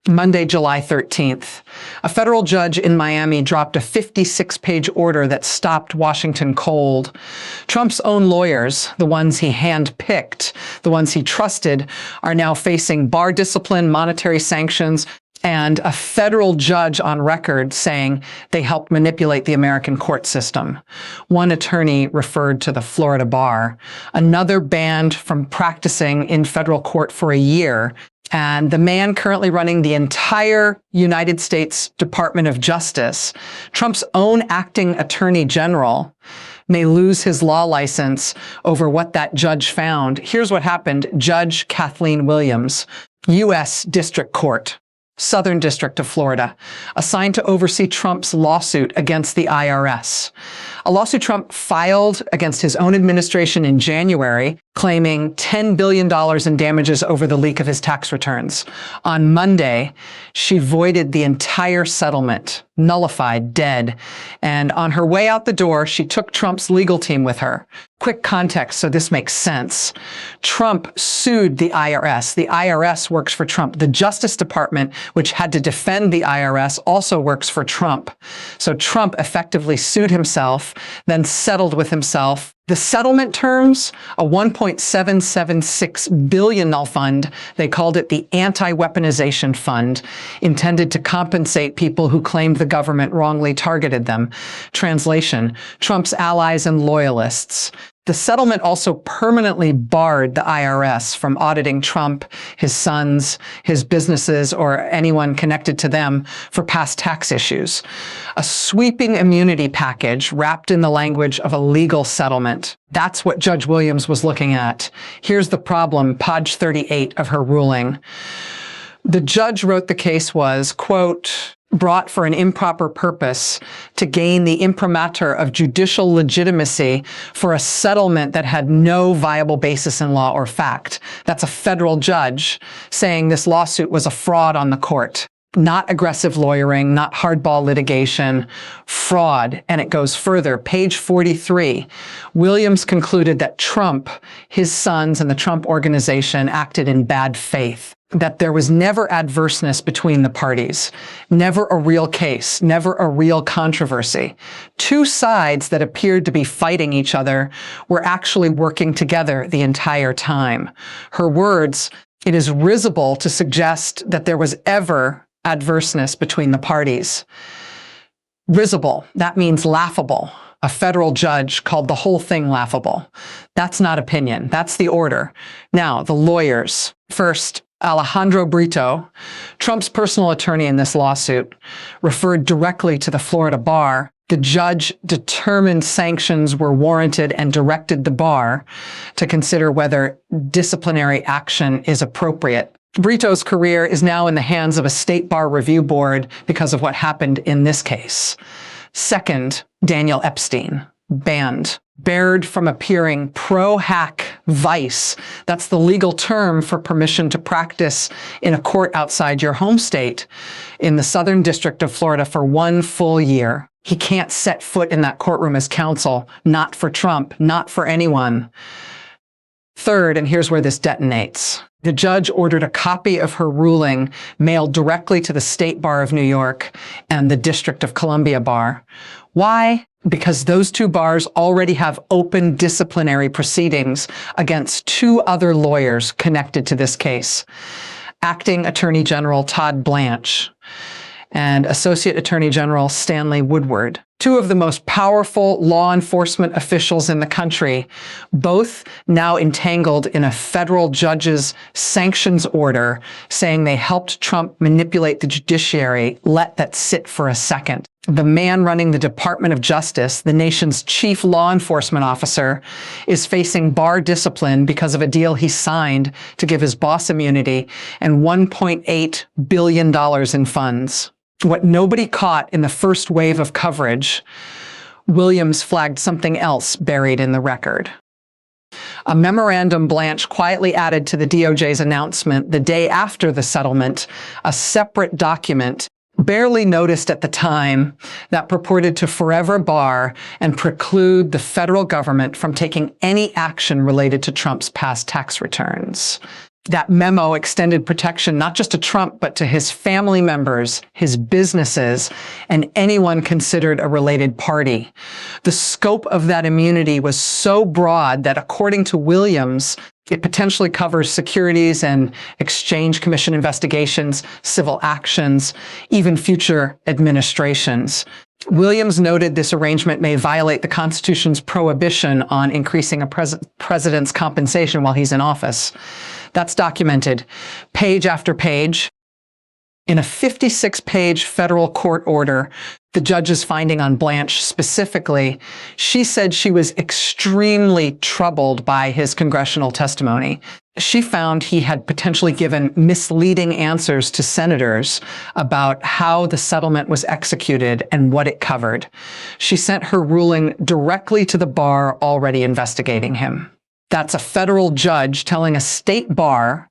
Monday, July 13th, a federal judge in Miami dropped a 56-page order that stopped Washington cold. Trump's own lawyers, the ones he handpicked, the ones he trusted, are now facing bar discipline, monetary sanctions, and a federal judge on record saying they helped manipulate the American court system. One attorney referred to the Florida bar, another banned from practicing in federal court for a year. And the man currently running the entire United States Department of Justice, Trump's own acting attorney general, may lose his law license over what that judge found. Here's what happened. Judge Kathleen Williams, U.S. District Court, Southern District of Florida, assigned to oversee Trump's lawsuit against the IRS. A lawsuit Trump filed against his own administration in January, claiming $10 billion in damages over the leak of his tax returns. On Monday, she voided the entire settlement, nullified, dead. And on her way out the door, she took Trump's legal team with her. Quick context so this makes sense. Trump sued the IRS. The IRS works for Trump. The Justice Department, which had to defend the IRS, also works for Trump. So Trump effectively sued himself, then settled with himself. The settlement terms, a $1.776 billion fund, they called it the Anti-Weaponization Fund, intended to compensate people who claimed the government wrongly targeted them. Translation, Trump's allies and loyalists. The settlement also permanently barred the IRS from auditing Trump, his sons, his businesses, or anyone connected to them for past tax issues. A sweeping immunity package wrapped in the language of a legal settlement. That's what Judge Williams was looking at. Here's the problem, page 38 of her ruling. The judge wrote the case was, quote, brought for an improper purpose to gain the imprimatur of judicial legitimacy for a settlement that had no viable basis in law or fact. That's a federal judge saying this lawsuit was a fraud on the court. Not aggressive lawyering, not hardball litigation, fraud. And it goes further. Page 43, Williams concluded that Trump, his sons, and the Trump organization acted in bad faith, that there was never adverseness between the parties, never a real case, never a real controversy. Two sides that appeared to be fighting each other were actually working together the entire time. Her words, it is risible to suggest that there was ever adverseness between the parties. Risible, that means laughable. A federal judge called the whole thing laughable. That's not opinion, that's the order. Now, the lawyers. First, Alejandro Brito, Trump's personal attorney in this lawsuit, referred directly to the Florida bar. The judge determined sanctions were warranted and directed the bar to consider whether disciplinary action is appropriate. Brito's career is now in the hands of a state bar review board because of what happened in this case. Second, Daniel Epstein, banned, barred from appearing pro-hack vice. That's the legal term for permission to practice in a court outside your home state in the Southern District of Florida for 1 full year. He can't set foot in that courtroom as counsel, not for Trump, not for anyone. Third, and here's where this detonates. The judge ordered a copy of her ruling mailed directly to the State Bar of New York and the District of Columbia Bar. Why? Because those two bars already have open disciplinary proceedings against 2 other lawyers connected to this case. Acting Attorney General Todd Blanche and Associate Attorney General Stanley Woodward, 2 of the most powerful law enforcement officials in the country, both now entangled in a federal judge's sanctions order saying they helped Trump manipulate the judiciary. Let that sit for a second. The man running the Department of Justice, the nation's chief law enforcement officer, is facing bar discipline because of a deal he signed to give his boss immunity and $1.8 billion in funds. What nobody caught in the first wave of coverage, Williams flagged something else buried in the record. A memorandum Blanche quietly added to the DOJ's announcement the day after the settlement, a separate document barely noticed at the time that purported to forever bar and preclude the federal government from taking any action related to Trump's past tax returns. That memo extended protection not just to Trump, but to his family members, his businesses, and anyone considered a related party. The scope of that immunity was so broad that, according to Williams, it potentially covers Securities and Exchange Commission investigations, civil actions, even future administrations. Williams noted this arrangement may violate the Constitution's prohibition on increasing a president's compensation while he's in office. That's documented page after page. In a 56-page federal court order, the judge's finding on Blanche specifically, she said she was extremely troubled by his congressional testimony. She found he had potentially given misleading answers to senators about how the settlement was executed and what it covered. She sent her ruling directly to the bar already investigating him. That's a federal judge telling a state bar,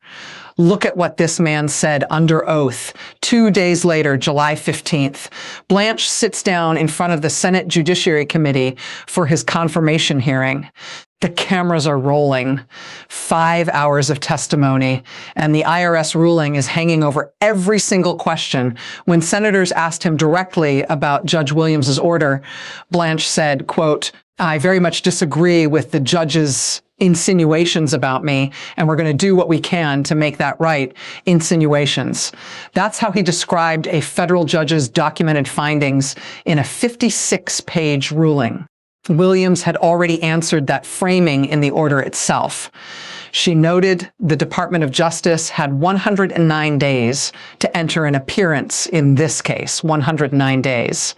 look at what this man said under oath. 2 days later, July 15th, Blanche sits down in front of the Senate Judiciary Committee for his confirmation hearing. The cameras are rolling, 5 hours of testimony, and the IRS ruling is hanging over every single question. When senators asked him directly about Judge Williams's order, Blanche said, quote, "I very much disagree with the judge's insinuations about me, and we're going to do what we can to make that right." Insinuations. That's how he described a federal judge's documented findings in a 56-page ruling. Williams had already answered that framing in the order itself. She noted the Department of Justice had 109 days to enter an appearance in this case, 109 days.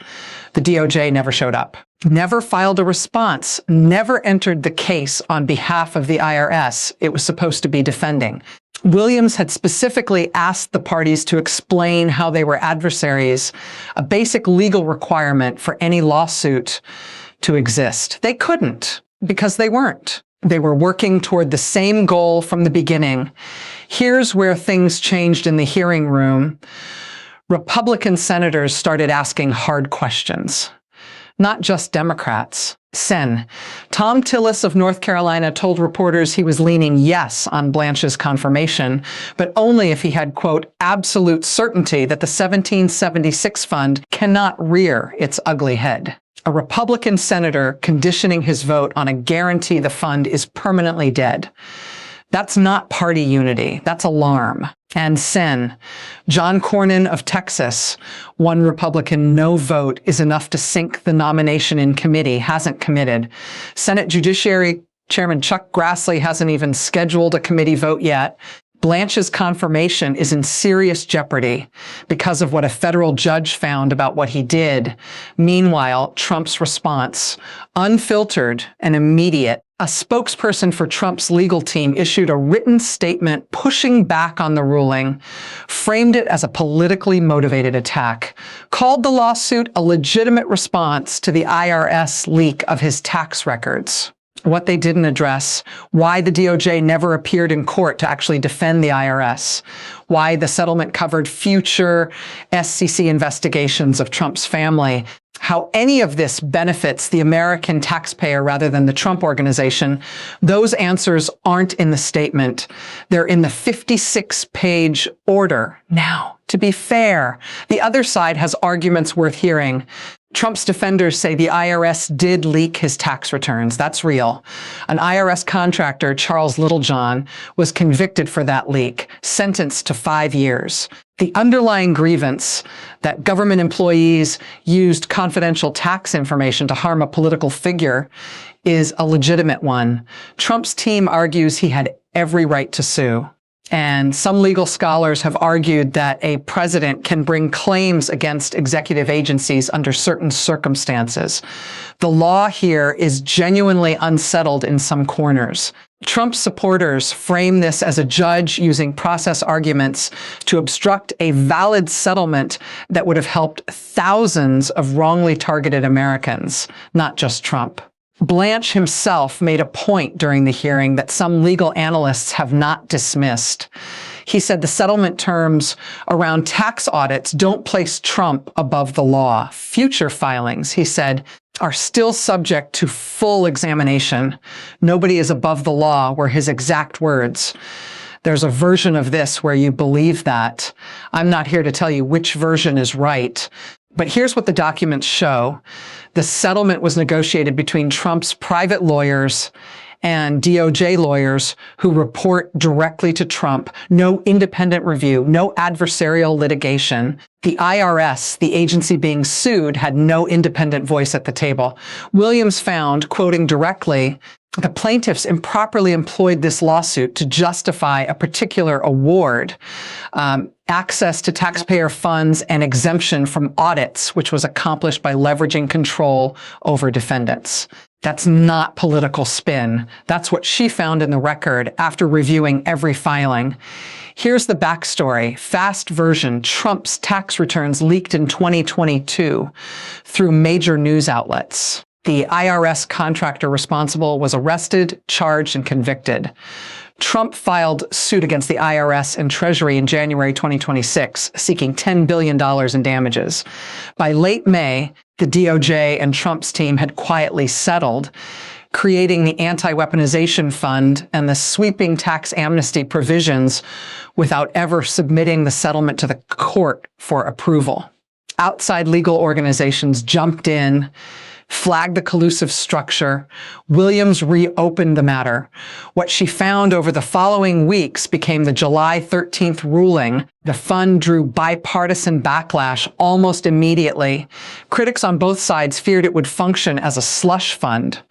The DOJ never showed up, never filed a response, never entered the case on behalf of the IRS it was supposed to be defending. Williams had specifically asked the parties to explain how they were adversaries, a basic legal requirement for any lawsuit to exist. They couldn't, because they weren't. They were working toward the same goal from the beginning. Here's where things changed in the hearing room. Republican senators started asking hard questions. Not just Democrats. Tom Tillis of North Carolina told reporters he was leaning yes on Blanche's confirmation, but only if he had, quote, absolute certainty that the 1776 fund cannot rear its ugly head. A Republican senator conditioning his vote on a guarantee the fund is permanently dead. That's not party unity. That's alarm. And John Cornyn of Texas, one Republican no vote is enough to sink the nomination in committee, hasn't committed. Senate Judiciary Chairman Chuck Grassley hasn't even scheduled a committee vote yet. Blanche's confirmation is in serious jeopardy because of what a federal judge found about what he did. Meanwhile, Trump's response, unfiltered and immediate. A spokesperson for Trump's legal team issued a written statement pushing back on the ruling, framed it as a politically motivated attack, called the lawsuit a legitimate response to the IRS leak of his tax records. What they didn't address, why the DOJ never appeared in court to actually defend the IRS, why the settlement covered future SEC investigations of Trump's family, how any of this benefits the American taxpayer rather than the Trump organization, those answers aren't in the statement. They're in the 56-page order. Now, to be fair, the other side has arguments worth hearing. Trump's defenders say the IRS did leak his tax returns. That's real. An IRS contractor, Charles Littlejohn, was convicted for that leak, sentenced to 5 years. The underlying grievance that government employees used confidential tax information to harm a political figure is a legitimate one. Trump's team argues he had every right to sue. And some legal scholars have argued that a president can bring claims against executive agencies under certain circumstances. The law here is genuinely unsettled in some corners. Trump supporters frame this as a judge using process arguments to obstruct a valid settlement that would have helped thousands of wrongly targeted Americans, not just Trump. Blanche himself made a point during the hearing that some legal analysts have not dismissed. He said the settlement terms around tax audits don't place Trump above the law. Future filings, he said, are still subject to full examination. Nobody is above the law, were his exact words. There's a version of this where you believe that. I'm not here to tell you which version is right. But here's what the documents show. The settlement was negotiated between Trump's private lawyers and DOJ lawyers who report directly to Trump. No independent review, no adversarial litigation. The IRS, the agency being sued, had no independent voice at the table. Williams found, quoting directly, the plaintiffs improperly employed this lawsuit to justify a particular award, access to taxpayer funds, and exemption from audits, which was accomplished by leveraging control over defendants. That's not political spin. That's what she found in the record after reviewing every filing. Here's the backstory. Fast version: Trump's tax returns leaked in 2022 through major news outlets. The IRS contractor responsible was arrested, charged, and convicted. Trump filed suit against the IRS and Treasury in January 2026, seeking $10 billion in damages. By late May, the DOJ and Trump's team had quietly settled, creating the anti-weaponization fund and the sweeping tax amnesty provisions without ever submitting the settlement to the court for approval. Outside legal organizations jumped in, flagged the collusive structure. Williams reopened the matter. What she found over the following weeks became the July 13th ruling. The fund drew bipartisan backlash almost immediately. Critics on both sides feared it would function as a slush fund,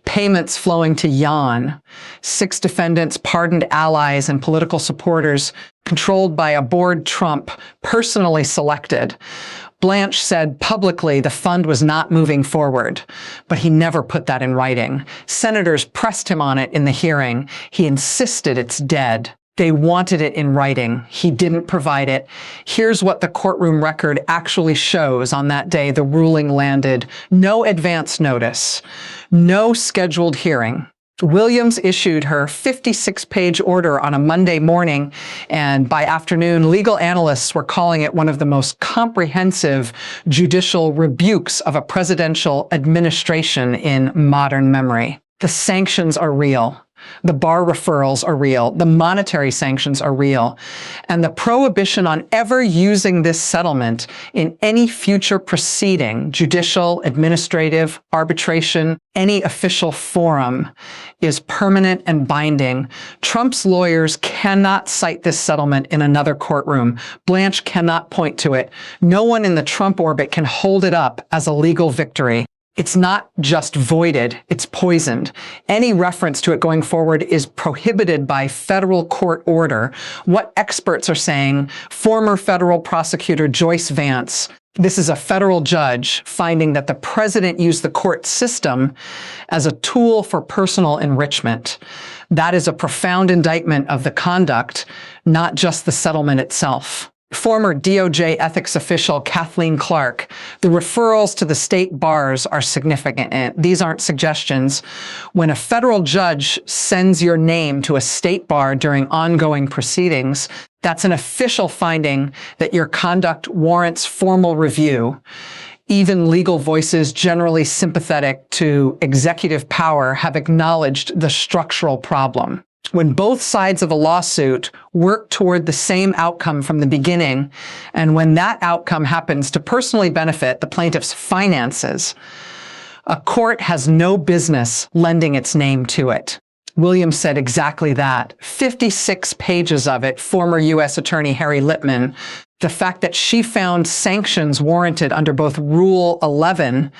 payments flowing to Jan, 6 defendants, pardoned allies, and political supporters controlled by a board Trump personally selected. Blanche said publicly the fund was not moving forward, but he never put that in writing. Senators pressed him on it in the hearing. He insisted it's dead. They wanted it in writing. He didn't provide it. Here's what the courtroom record actually shows on that day the ruling landed. No advance notice, no scheduled hearing. Williams issued her 56-page order on a Monday morning, and by afternoon, legal analysts were calling it one of the most comprehensive judicial rebukes of a presidential administration in modern memory. The sanctions are real. The bar referrals are real. The monetary sanctions are real. And the prohibition on ever using this settlement in any future proceeding, judicial, administrative, arbitration, any official forum, is permanent and binding. Trump's lawyers cannot cite this settlement in another courtroom. Blanche cannot point to it. No one in the Trump orbit can hold it up as a legal victory. It's not just voided, it's poisoned. Any reference to it going forward is prohibited by federal court order. What experts are saying, former federal prosecutor Joyce Vance, this is a federal judge finding that the president used the court system as a tool for personal enrichment. That is a profound indictment of the conduct, not just the settlement itself. Former DOJ ethics official Kathleen Clark, the referrals to the state bars are significant. And these aren't suggestions. When a federal judge sends your name to a state bar during ongoing proceedings, that's an official finding that your conduct warrants formal review. Even legal voices generally sympathetic to executive power have acknowledged the structural problem. When both sides of a lawsuit work toward the same outcome from the beginning, and when that outcome happens to personally benefit the plaintiff's finances, a court has no business lending its name to it. Williams said exactly that. 56 pages of it, former U.S. Attorney Harry Littman. The fact that she found sanctions warranted under both Rule 11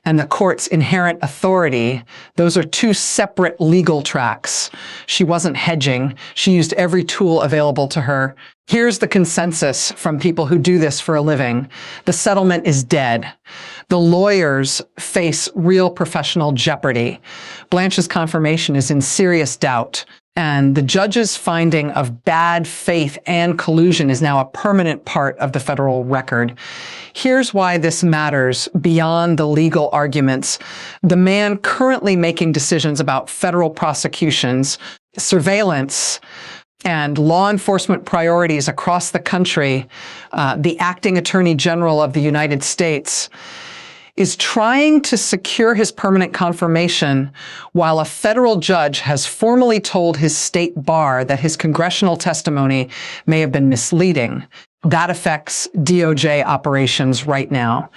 and the court's inherent authority, those are two separate legal tracks. She wasn't hedging. She used every tool available to her. Here's the consensus from people who do this for a living. The settlement is dead. The lawyers face real professional jeopardy. Blanche's confirmation is in serious doubt. And the judge's finding of bad faith and collusion is now a permanent part of the federal record. Here's why this matters beyond the legal arguments. The man currently making decisions about federal prosecutions, surveillance, and law enforcement priorities across the country, the acting Attorney General of the United States, is trying to secure his permanent confirmation while a federal judge has formally told his state bar that his congressional testimony may have been misleading. That affects DOJ operations right now,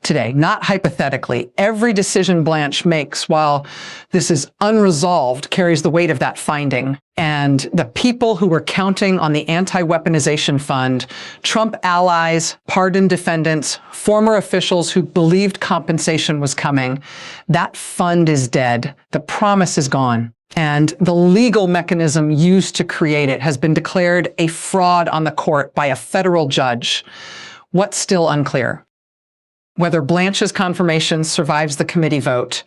today, not hypothetically. Every decision Blanche makes while this is unresolved carries the weight of that finding. And the people who were counting on the anti-weaponization fund, Trump allies, pardoned defendants, former officials who believed compensation was coming, that fund is dead. The promise is gone. And the legal mechanism used to create it has been declared a fraud on the court by a federal judge. What's still unclear? Whether Blanche's confirmation survives the committee vote.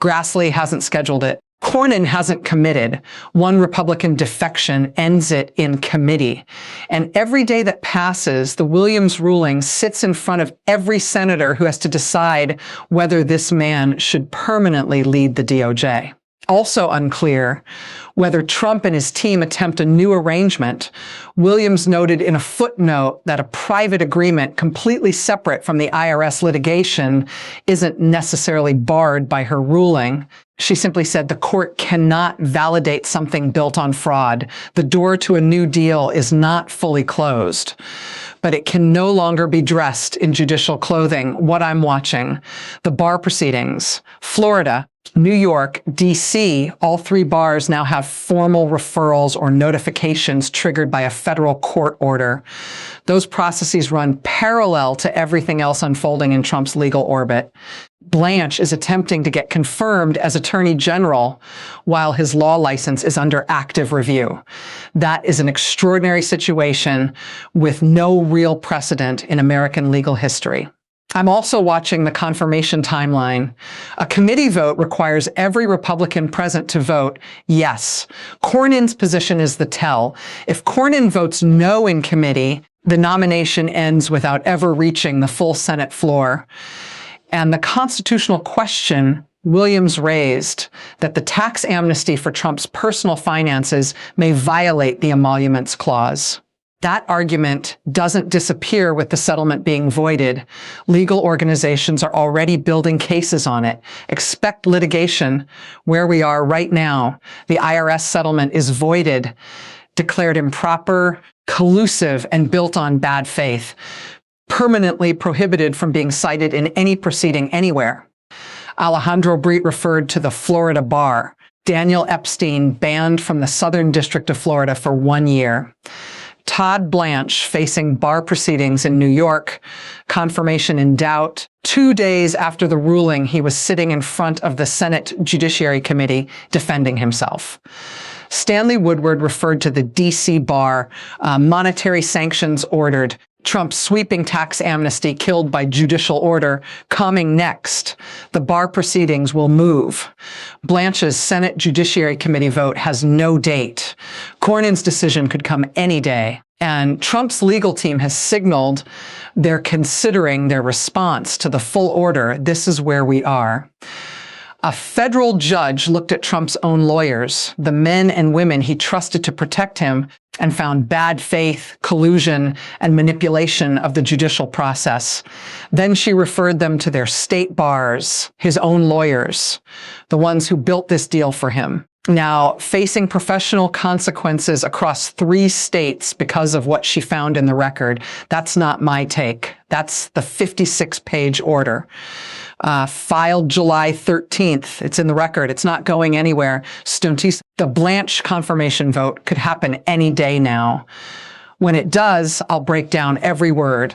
Grassley hasn't scheduled it. Cornyn hasn't committed. One Republican defection ends it in committee. And every day that passes, the Williams ruling sits in front of every senator who has to decide whether this man should permanently lead the DOJ. Also unclear whether Trump and his team attempt a new arrangement. Williams noted in a footnote that a private agreement completely separate from the IRS litigation isn't necessarily barred by her ruling. She simply said the court cannot validate something built on fraud. The door to a new deal is not fully closed, but it can no longer be dressed in judicial clothing. What I'm watching, the bar proceedings, Florida, New York, D.C., all three bars now have formal referrals or notifications triggered by a federal court order. Those processes run parallel to everything else unfolding in Trump's legal orbit. Blanche is attempting to get confirmed as Attorney General while his law license is under active review. That is an extraordinary situation with no real precedent in American legal history. I'm also watching the confirmation timeline. A committee vote requires every Republican present to vote yes. Cornyn's position is the tell. If Cornyn votes no in committee, the nomination ends without ever reaching the full Senate floor. And the constitutional question Williams raised, that the tax amnesty for Trump's personal finances may violate the emoluments clause. That argument doesn't disappear with the settlement being voided. Legal organizations are already building cases on it. Expect litigation where we are right now. The IRS settlement is voided, declared improper, collusive, and built on bad faith, permanently prohibited from being cited in any proceeding anywhere. Alejandro Brito referred to the Florida bar. Daniel Epstein banned from the Southern District of Florida for 1 year. Todd Blanche facing bar proceedings in New York, confirmation in doubt. 2 days after the ruling, he was sitting in front of the Senate Judiciary Committee defending himself. Stanley Woodward referred to the D.C. bar, monetary sanctions ordered, Trump's sweeping tax amnesty killed by judicial order coming next. The bar proceedings will move. Blanche's Senate Judiciary Committee vote has no date. Cornyn's decision could come any day. And Trump's legal team has signaled they're considering their response to the full order. This is where we are. A federal judge looked at Trump's own lawyers, the men and women he trusted to protect him, and found bad faith, collusion, and manipulation of the judicial process. Then she referred them to their state bars, his own lawyers, the ones who built this deal for him. Now, facing professional consequences across 3 states because of what she found in the record, that's not my take. That's the 56-page order. Filed July 13th. It's in the record. It's not going anywhere. Stunties. The Blanche confirmation vote could happen any day now. When it does, I'll break down every word.